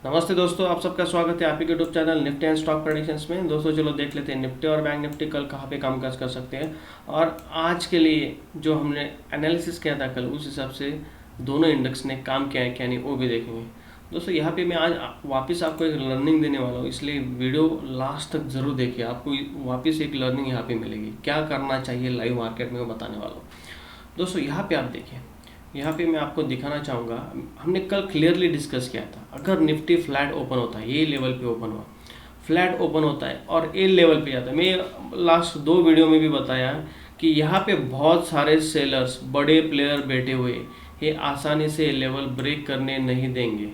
नमस्ते दोस्तों, आप सबका स्वागत है आपके YouTube channel Nifty and stock predictions में। दोस्तों चलो देख लेते हैं निफ्टी और बैंक निफ्टी कल कहाँ पे कामकाज कर सकते हैं। और आज के लिए जो हमने एनालिसिस किया था कल, उस हिसाब से दोनों इंडेक्स ने काम किया है क्या नहीं वो भी देखेंगे। दोस्तों यहाँ पे मैं आज वापस आपको एक लर्निंग देने वाला हूँ, इसलिए वीडियो लास्ट तक ज़रूर देखिए। आपको वापस एक लर्निंग यहाँ पे मिलेगी, क्या करना चाहिए लाइव मार्केट में वो बताने वाला हूँ। दोस्तों यहाँ पे आप देखिए, यहाँ पे मैं आपको दिखाना चाहूँगा, हमने कल क्लियरली डिस्कस किया था। अगर निफ्टी फ्लैट ओपन होता है, ये लेवल पे ओपन हुआ, फ्लैट ओपन होता है और ए लेवल पे जाता है, मैं लास्ट दो वीडियो में भी बताया कि यहाँ पे बहुत सारे सेलर्स, बड़े प्लेयर बैठे हुए, ये आसानी से ये लेवल ब्रेक करने नहीं देंगे।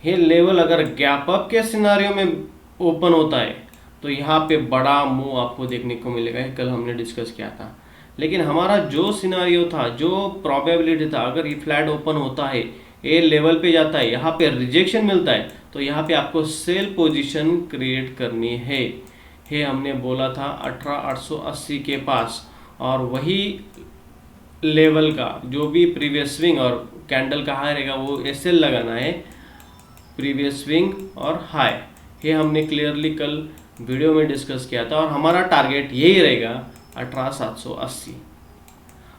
ये लेवल अगर गैप अप के सिनारियों में ओपन होता है तो यहाँ पे बड़ा मूव आपको देखने को मिलेगा। ये कल हमने डिस्कस किया था, लेकिन हमारा जो सिनारियो था, जो प्रोबेबिलिटी था, अगर ये फ्लैट ओपन होता है, ए लेवल पे जाता है, यहाँ पे रिजेक्शन मिलता है, तो यहाँ पे आपको सेल पोजीशन क्रिएट करनी है। ये हमने बोला था 18,880 के पास, और वही लेवल का जो भी प्रीवियस स्विंग और कैंडल का हाई रहेगा वो एसएल लगाना है, प्रीवियस स्विंग और हाई। ये हमने क्लियरली कल वीडियो में डिस्कस किया था, और हमारा टारगेट यही रहेगा 18,780।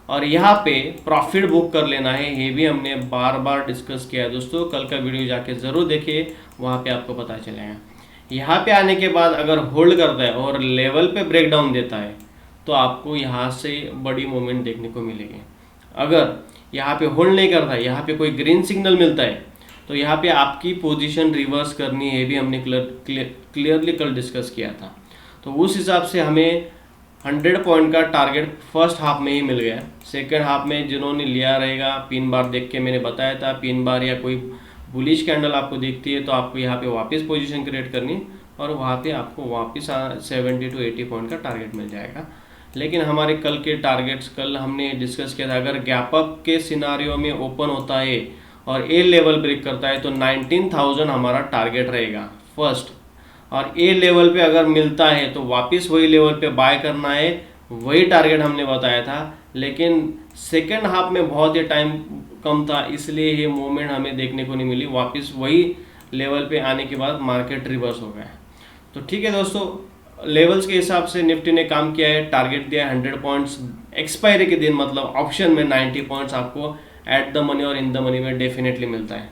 और यहाँ पे प्रॉफिट बुक कर लेना है, ये भी हमने बार बार डिस्कस किया है। दोस्तों कल का वीडियो जाके ज़रूर देखिए, वहाँ पे आपको पता चलेगा। यहाँ पे आने के बाद अगर होल्ड करता है और लेवल पे ब्रेकडाउन देता है तो आपको यहाँ से बड़ी मूवमेंट देखने को मिलेगी। अगर यहाँ पे होल्ड नहीं करता है, यहाँ पे कोई ग्रीन सिग्नल मिलता है, तो यहाँ पे आपकी पोजीशन रिवर्स करनी है, भी हमने क्लियरली कल डिस्कस किया था। तो उस हिसाब से हमें 100 पॉइंट का टारगेट फर्स्ट हाफ में ही मिल गया। सेकेंड हाफ में जिन्होंने लिया रहेगा, पिन बार देख के मैंने बताया था, पिन बार या कोई बुलिश कैंडल आपको दिखती है तो आपको यहाँ पे वापस पोजीशन क्रिएट करनी, और वहाँ पे आपको वापस 70 to 80 पॉइंट का टारगेट मिल जाएगा। लेकिन हमारे कल के टारगेट्स, कल हमने डिस्कस किया था, अगर गैप अप के सिनारियो में ओपन होता है और ए लेवल ब्रेक करता है तो 19,000 हमारा टारगेट रहेगा फर्स्ट। और ए लेवल पे अगर मिलता है तो वापस वही लेवल पे बाय करना है, वही टारगेट हमने बताया था। लेकिन सेकेंड हाफ में बहुत ही टाइम कम था, इसलिए ये मूवमेंट हमें देखने को नहीं मिली। वापस वही लेवल पे आने के बाद मार्केट रिवर्स हो गया। तो ठीक है दोस्तों, लेवल्स के हिसाब से निफ्टी ने काम किया है, टारगेट दिया 100 पॉइंट्स, एक्सपायरी के दिन मतलब ऑप्शन में 90 पॉइंट्स आपको एट द मनी और इन द मनी में डेफिनेटली मिलता है।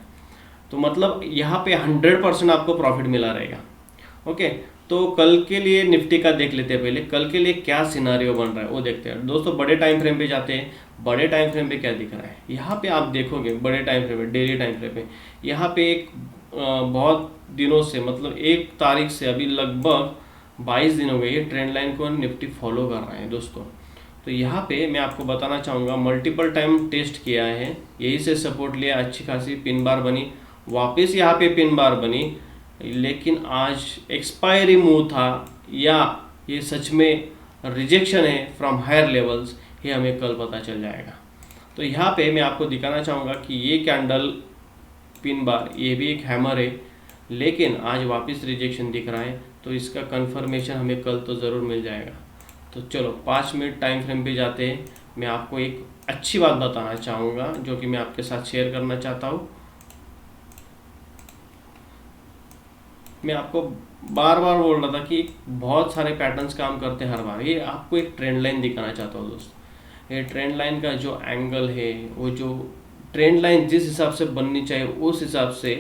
तो मतलब यहाँ पे 100% आपको प्रॉफिट मिला रहेगा। ओके, तो कल के लिए निफ्टी का देख लेते हैं। पहले कल के लिए क्या सिनारियो बन रहा है वो देखते हैं। दोस्तों बड़े टाइम फ्रेम पे जाते हैं। बड़े टाइम फ्रेम पे क्या दिख रहा है, यहाँ पे आप देखोगे बड़े टाइम फ्रेम पे, डेली टाइम फ्रेम पे, यहाँ पे एक बहुत दिनों से, मतलब 1 तारीख से अभी लगभग 22 दिन हो गए, ये ट्रेंड लाइन को निफ्टी फॉलो कर रहा है दोस्तों। तो यहाँ पे मैं आपको बताना चाहूँगा, मल्टीपल टाइम टेस्ट किया है, यही से सपोर्ट लिया, अच्छी खासी पिन बार बनी, वापस यहाँ पे पिन बार बनी, लेकिन आज एक्सपायरी मूव था या ये सच में रिजेक्शन है फ्रॉम हायर लेवल्स, ये हमें कल पता चल जाएगा। तो यहाँ पे मैं आपको दिखाना चाहूँगा कि ये कैंडल पिन बार, ये भी एक हैमर है, लेकिन आज वापस रिजेक्शन दिख रहा है, तो इसका कंफर्मेशन हमें कल तो ज़रूर मिल जाएगा। तो चलो 5 मिनट टाइम फ्रेम पे जाते हैं। मैं आपको एक अच्छी बात बताना चाहूँगा जो कि मैं आपके साथ शेयर करना चाहता हूँ। मैं आपको बार बार बोल रहा था कि बहुत सारे पैटर्न्स काम करते हैं हर बार। ये आपको एक ट्रेंड लाइन दिखाना चाहता हूँ दोस्त। ये ट्रेंड लाइन का जो एंगल है, वो जो ट्रेंड लाइन जिस हिसाब से बननी चाहिए उस हिसाब से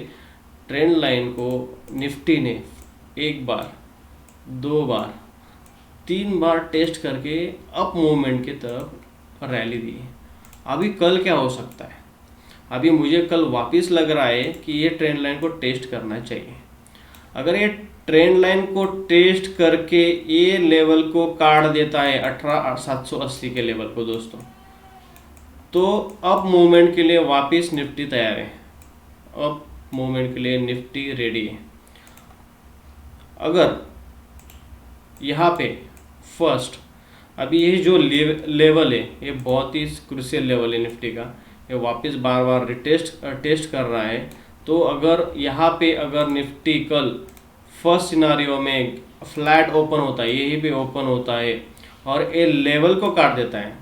ट्रेंड लाइन को निफ्टी ने 1 बार, 2 बार, 3 बार टेस्ट करके अप मूवमेंट की तरफ रैली दी। अभी कल क्या हो सकता है, अभी मुझे कल वापस लग रहा है कि ये ट्रेंड लाइन को टेस्ट करना चाहिए। अगर ये ट्रेंड लाइन को टेस्ट करके ये लेवल को काट देता है 18,780 के लेवल को दोस्तों, तो अप मूवमेंट के लिए वापस निफ्टी तैयार है, अप मूवमेंट के लिए निफ्टी रेडी है। अगर यहाँ पे फर्स्ट, अभी ये जो लेवल है ये बहुत ही क्रूशियल लेवल है निफ्टी का, ये वापस बार बार टेस्ट कर रहा है। तो अगर यहाँ पे अगर निफ्टी कल फर्स्ट सिनारियो में फ्लैट ओपन होता है, यही पे ओपन होता है और ये लेवल को काट देता है,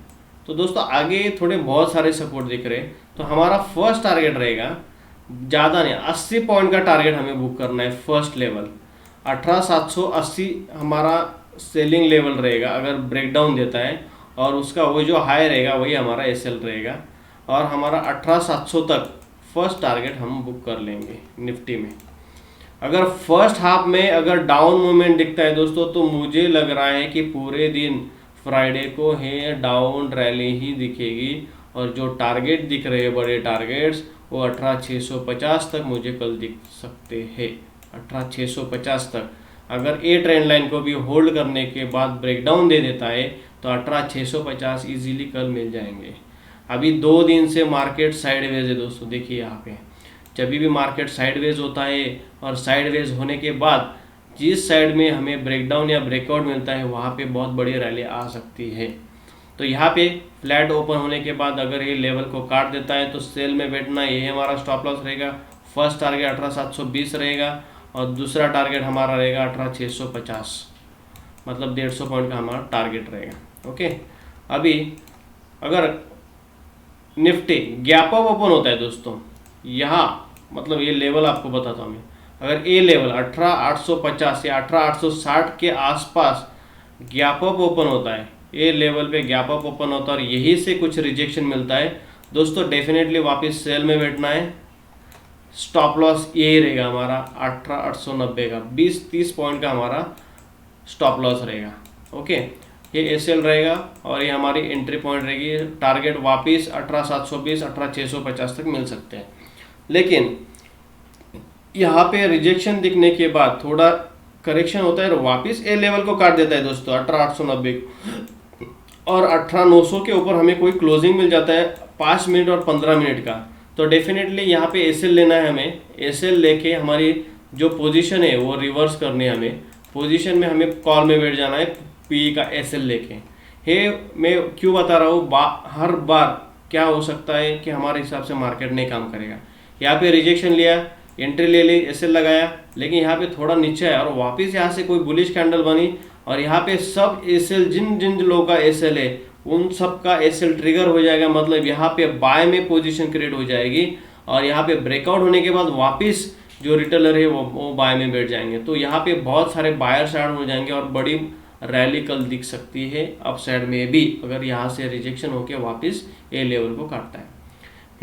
तो दोस्तों आगे थोड़े बहुत सारे सपोर्ट दिख रहे हैं। तो हमारा फर्स्ट टारगेट रहेगा ज़्यादा नहीं, 80 पॉइंट का टारगेट हमें बुक करना है। फर्स्ट लेवल 18,780 हमारा सेलिंग लेवल रहेगा अगर ब्रेकडाउन देता है, और उसका वो जो हाई रहेगा वही हमारा एसएल रहेगा, और हमारा 18,700 तक फर्स्ट टारगेट हम बुक कर लेंगे निफ्टी में। अगर फर्स्ट हाफ में अगर डाउन मूवमेंट दिखता है दोस्तों, तो मुझे लग रहा है कि पूरे दिन फ्राइडे को है डाउन रैली ही दिखेगी, और जो टारगेट दिख रहे हैं बड़े टारगेट्स वो 18,650 तक मुझे कल दिख सकते हैं। 18,650 तक अगर ए ट्रेंड लाइन को भी होल्ड करने के बाद ब्रेकडाउन दे देता है तो 18,650 इजीली कल मिल जाएंगे। अभी 2 दिन से मार्केट साइडवेज है दोस्तों, देखिए यहाँ पे जब भी मार्केट साइडवेज होता है और साइडवेज होने के बाद जिस साइड में हमें ब्रेकडाउन या ब्रेकआउट मिलता है वहाँ पे बहुत बड़ी रैली आ सकती है। तो यहाँ पे फ्लैट ओपन होने के बाद अगर ये लेवल को काट देता है तो सेल में बैठना, यही हमारा स्टॉप लॉस रहेगा। फर्स्ट टारगेट 18,720 रहेगा और दूसरा टारगेट हमारा रहेगा 18,650, मतलब 150 पॉइंट का हमारा टारगेट रहेगा। ओके, अभी अगर निफ्टी गैप अप ओपन होता है दोस्तों, यहाँ मतलब ये लेवल आपको बताता हूँ मैं, अगर ये लेवल 18,850 या 18,860 के आसपास गैप अप ओपन होता है, ये लेवल पे गैप अप ओपन होता है और यही से कुछ रिजेक्शन मिलता है दोस्तों, डेफिनेटली वापस सेल में बैठना है। स्टॉप लॉस यही रहेगा हमारा 18,890 का, 20-30 पॉइंट का हमारा स्टॉप लॉस रहेगा। ओके, ये एसएल रहेगा और ये हमारी एंट्री पॉइंट रहेगी। टारगेट वापस 18,720 18,650 तक मिल सकते हैं, लेकिन यहाँ पे रिजेक्शन दिखने के बाद थोड़ा करेक्शन होता है और वापस ए लेवल को काट देता है दोस्तों 18,890 और 18,900 के ऊपर हमें कोई क्लोजिंग मिल जाता है 5 मिनट और 15 मिनट का, तो डेफिनेटली यहाँ पे एसएल लेना है हमें। एसएल लेके हमारी जो पोजीशन है वो रिवर्स करनी है हमें, पोजीशन में हमें कॉल में बैठ जाना है पी का एसएल लेके। हे मैं क्यों बता रहा हूँ, हर बार क्या हो सकता है कि हमारे हिसाब से मार्केट नहीं काम करेगा। यहाँ पे रिजेक्शन लिया, एंट्री ले ली, एसएल लगाया, लेकिन यहाँ पे थोड़ा नीचे है और वापस यहाँ से कोई बुलिश कैंडल बनी और यहाँ पे सब एसएल जिन जिन लोगों का एसएल है उन सब का एसएल ट्रिगर हो जाएगा, मतलब यहाँ पे बाय में पोजीशन क्रिएट हो जाएगी और यहाँ पे ब्रेकआउट होने के बाद वापस जो रिटेलर है वो बाय में बैठ जाएंगे। तो यहाँ पे बहुत सारे बायर्स ऐड हो जाएंगे और बड़ी रैली कल दिख सकती है अप साइड में भी, अगर यहाँ से रिजेक्शन होकर वापस ए लेवल को काटता है।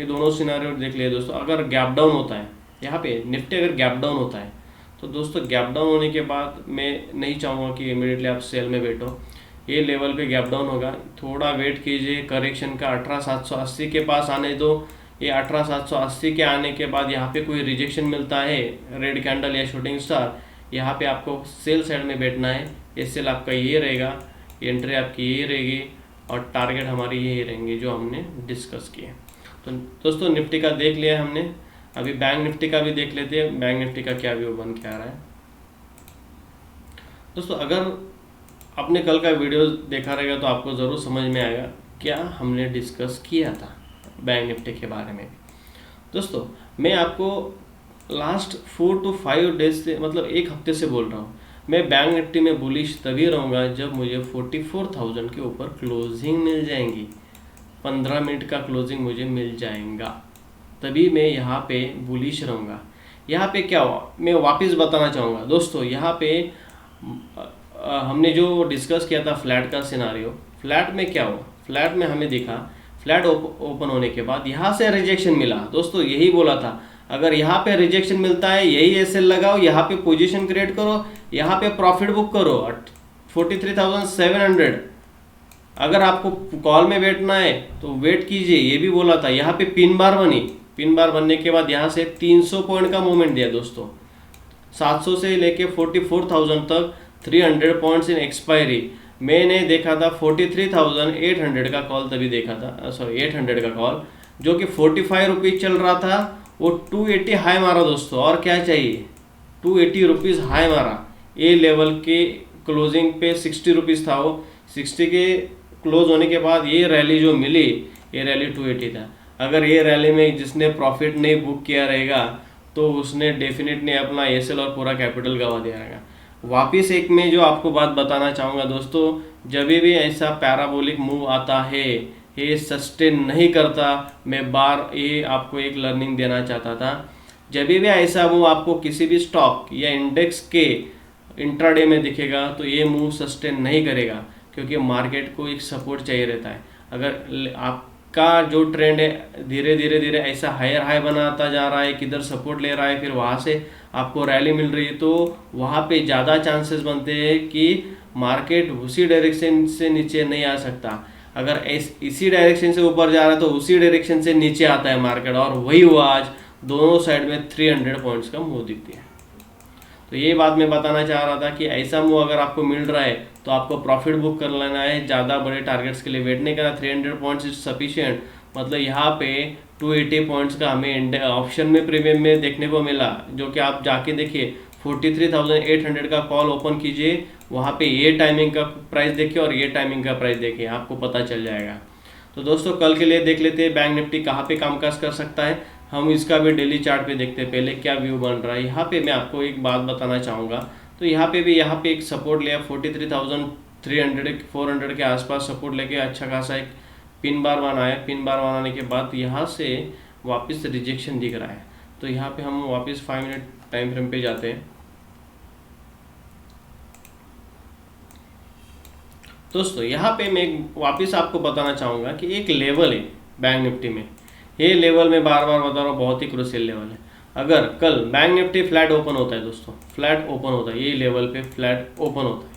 ये दोनों सिनेरियो देख लिए दोस्तों। अगर गैप डाउन होता है यहाँ पे निफ्टी, अगर गैप डाउन होता है तो दोस्तों गैप डाउन होने के बाद मैं नहीं चाहूँगा कि इमीडिएटली आप सेल में बैठो। ये लेवल पे गैप डाउन होगा, थोड़ा वेट कीजिए, करेक्शन का 18,780 के पास आने दो। ये 18,780 के आने के बाद यहाँ पे कोई रिजेक्शन मिलता है रेड कैंडल या शूटिंग स्टार, यहाँ पे आपको सेल साइड में बैठना है। एसएल आपका ये रहेगा, एंट्री आपकी ये रहेगी और टारगेट हमारी यही रहेंगे जो हमने डिस्कस किए। तो दोस्तों निफ्टी का देख लिया हमने, अभी बैंक निफ्टी का भी देख लेते हैं, बैंक निफ्टी का क्या व्यू बन के आ रहा है। दोस्तों अगर आपने कल का वीडियो देखा रहेगा तो आपको ज़रूर समझ में आएगा क्या हमने डिस्कस किया था बैंक निफ्टी के बारे में। दोस्तों मैं आपको लास्ट 4 to 5 डेज से, मतलब एक हफ्ते से बोल रहा हूँ, मैं बैंक निफ्टी में बुलिश तभी रहूँगा जब मुझे 44,000 के ऊपर क्लोजिंग मिल जाएंगी, 15 मिनट का क्लोजिंग मुझे मिल जाएगा, तभी मैं यहाँ पे बुलिश रहूँगा। यहाँ पे क्या हुआ मैं वापस बताना चाहूँगा दोस्तों, यहाँ पे हमने जो डिस्कस किया था फ्लैट का सिनारियो, फ्लैट में क्या हुआ, फ्लैट में हमें दिखा फ्लैट ओपन होने के बाद यहाँ से रिजेक्शन मिला दोस्तों, यही बोला था अगर यहाँ पे रिजेक्शन मिलता है यही एसएल लगाओ, यहाँ पे पोजीशन क्रिएट करो, यहाँ पे प्रॉफिट बुक करो 43,700। अगर आपको कॉल में बैठना है तो वेट कीजिए, ये भी बोला था। यहाँ पे पिन बार बनी, पिन बार बनने के बाद यहाँ से 300 पॉइंट का मूवमेंट दिया दोस्तों, 700 से लेके 44,000 तक 300 पॉइंट्स इन एक्सपायरी। मैंने देखा था 43,800 का कॉल, तभी देखा था, सॉरी 800 का कॉल, जो कि 45 रुपीज़ चल रहा था, वो 280 हाई मारा दोस्तों, और क्या चाहिए, 280 रुपीज़ हाई मारा। ए लेवल के क्लोजिंग पे 60 रुपीज़ था, वो 60 के क्लोज होने के बाद ये रैली जो मिली, ये रैली 280 था। अगर ये रैली में जिसने प्रॉफिट नहीं बुक किया रहेगा तो उसने डेफिनेटली अपना एसएल और पूरा कैपिटल गवा दिया रहेगा। वापस एक मैं जो आपको बात बताना चाहूँगा दोस्तों, जब भी ऐसा पैराबोलिक मूव आता है ये सस्टेन नहीं करता। मैं बार ये आपको एक लर्निंग देना चाहता था जब भी ऐसा मूव आपको किसी भी स्टॉक या इंडेक्स के इंट्राडे में दिखेगा तो ये मूव सस्टेन नहीं करेगा, क्योंकि मार्केट को एक सपोर्ट चाहिए रहता है। अगर आपका जो ट्रेंड है धीरे धीरे धीरे ऐसा हायर हाई बनाता जा रहा है, किधर सपोर्ट ले रहा है, फिर वहाँ से आपको रैली मिल रही है, तो वहाँ पे ज़्यादा चांसेस बनते हैं कि मार्केट उसी डायरेक्शन से नीचे नहीं आ सकता। अगर इसी डायरेक्शन से ऊपर जा रहा है तो उसी डायरेक्शन से नीचे आता है मार्केट, और वही हुआ आज। दोनों साइड में 300 पॉइंट्स का मूव दिखती है। तो ये बात मैं बताना चाह रहा था कि ऐसा मूव अगर आपको मिल रहा है तो आपको प्रॉफिट बुक कर लेना है, ज़्यादा बड़े टारगेट्स के लिए वेट नहीं करना। 300 पॉइंट्स इज सफिशिएंट। मतलब यहाँ पे 280 पॉइंट्स का हमें ऑप्शन में प्रीमियम में देखने को मिला, जो कि आप जाके देखिए 43,800 का कॉल ओपन कीजिए, वहाँ पे ये टाइमिंग का प्राइस देखिए और ये टाइमिंग का प्राइस देखिए, आपको पता चल जाएगा। तो दोस्तों कल के लिए देख लेते हैं बैंक निफ्टी कहाँ पे कामकाज कर सकता है। हम इसका भी डेली चार्ट पे देखते हैं पहले क्या व्यू बन रहा है। यहाँ पे मैं आपको एक बात बताना चाहूँगा, तो यहाँ पे एक सपोर्ट लिया 43,300 400 के आसपास सपोर्ट लेके अच्छा खासा एक पिन बार बनाया। पिन बार बनाने के बाद यहाँ से वापस रिजेक्शन दिख रहा है, तो यहाँ पे हम वापस 5 मिनट टाइम फ्रेम पे जाते हैं। दोस्तों यहाँ पे मैं वापस आपको बताना चाहूँगा कि एक लेवल है बैंक निफ्टी में, ये लेवल मैं बार बार बता रहा हूँ, बहुत ही क्रूशियल लेवल है। अगर कल बैंक निफ्टी फ्लैट ओपन होता है दोस्तों, फ्लैट ओपन होता है, ये लेवल पे फ्लैट ओपन होता है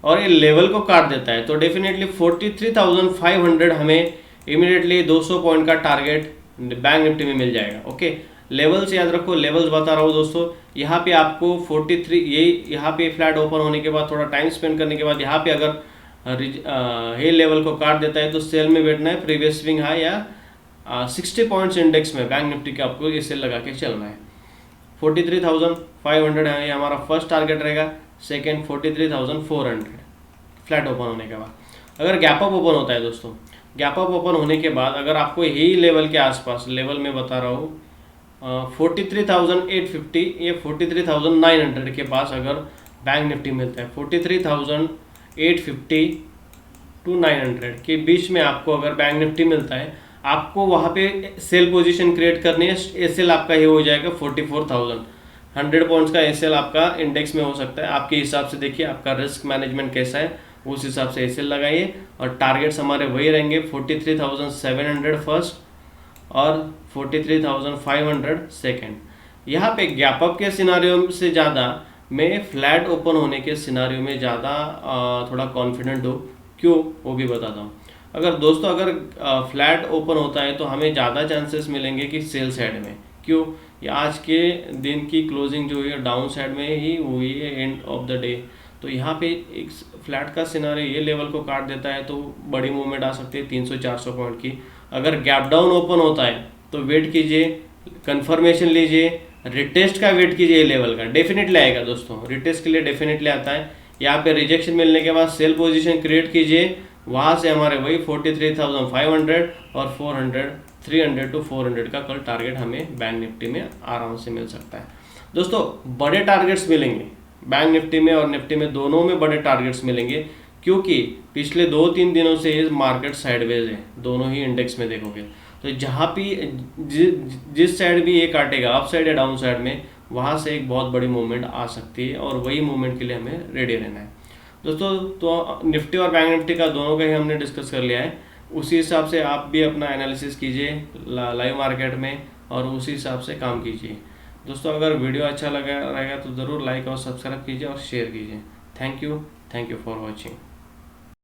और ये लेवल को काट देता है, तो डेफिनेटली 43,500 हमें इमीडिएटली 200 पॉइंट का टारगेट बैंक निफ्टी में मिल जाएगा। ओके, लेवल्स याद रखो, लेवल्स बता रहा हूँ दोस्तों। यहाँ पे आपको 43 यहाँ पे फ्लैट ओपन होने के बाद थोड़ा टाइम स्पेंड करने के बाद यहाँ पे अगर ये लेवल को काट देता है तो सेल में बैठना है। प्रीवियस स्विंग हाई या 60 पॉइंट्स इंडेक्स में बैंक निफ्टी के आपको ये सेल लगा के चलना है। 43,500 है, ये हमारा फर्स्ट टारगेट रहेगा। सेकेंड 43,400 फ्लैट ओपन होने के बाद। अगर गैप अप ओपन होता है दोस्तों, गैप अप ओपन होने के बाद अगर आपको यही लेवल के आसपास, लेवल में बता रहा हूँ 43,850 या 43,900 के पास अगर बैंक निफ्टी मिलता है, 43,850 टू 900 के बीच में आपको अगर बैंक निफ्टी मिलता है, आपको वहाँ पे सेल पोजीशन क्रिएट करनी है। एसएल आपका ये हो जाएगा 44,000। 100 पॉइंट्स का एसएल आपका इंडेक्स में हो सकता है। आपके हिसाब से देखिए आपका रिस्क मैनेजमेंट कैसा है, उस हिसाब से एसएल लगाइए। और टारगेट्स हमारे वही रहेंगे 43,700 फर्स्ट और 43,500 सेकेंड। यहाँ पे गैप अप के सिनारियो से ज़्यादा मैं फ्लैट ओपन होने के सिनारियो में ज़्यादा थोड़ा कॉन्फिडेंट हूँ। क्यों, वो भी बताता हूँ। अगर दोस्तों अगर फ्लैट ओपन होता है तो हमें ज़्यादा चांसेस मिलेंगे कि सेल साइड में। क्यों, ये आज के दिन की क्लोजिंग जो है डाउन साइड में ही हुई है एंड ऑफ द डे। तो यहाँ पे एक फ्लैट का सिनारियो ये लेवल को काट देता है तो बड़ी मूवमेंट आ सकती है 300-400 पॉइंट की। अगर गैप डाउन ओपन होता है तो वेट कीजिए, कंफर्मेशन लीजिए, रिटेस्ट का वेट कीजिए। लेवल का डेफिनेटली आएगा दोस्तों, रिटेस्ट के लिए डेफिनेटली आता है। यहाँ पे रिजेक्शन मिलने के बाद सेल पोजीशन क्रिएट कीजिए, वहाँ से हमारे वही 43,500 और 300 टू 400 का कल टारगेट हमें बैंक निफ्टी में आराम से मिल सकता है। दोस्तों बड़े टारगेट्स मिलेंगे बैंक निफ्टी में और निफ्टी में, दोनों में बड़े टारगेट्स मिलेंगे, क्योंकि पिछले 2-3 दिनों से ये मार्केट साइडवेज है। दोनों ही इंडेक्स में देखोगे तो जहाँ भी जिस साइड भी ये काटेगा, अप साइड या डाउन साइड में, वहाँ से एक बहुत बड़ी मूवमेंट आ सकती है और वही मूवमेंट के लिए हमें रेडी रहना है दोस्तों। तो निफ्टी और बैंक निफ्टी का दोनों का ही हमने डिस्कस कर लिया है। उसी हिसाब से आप भी अपना एनालिसिस कीजिए लाइव मार्केट में और उसी हिसाब से काम कीजिए दोस्तों। अगर वीडियो अच्छा लगा रहेगा तो ज़रूर लाइक और सब्सक्राइब कीजिए और शेयर कीजिए। Thank you for watching.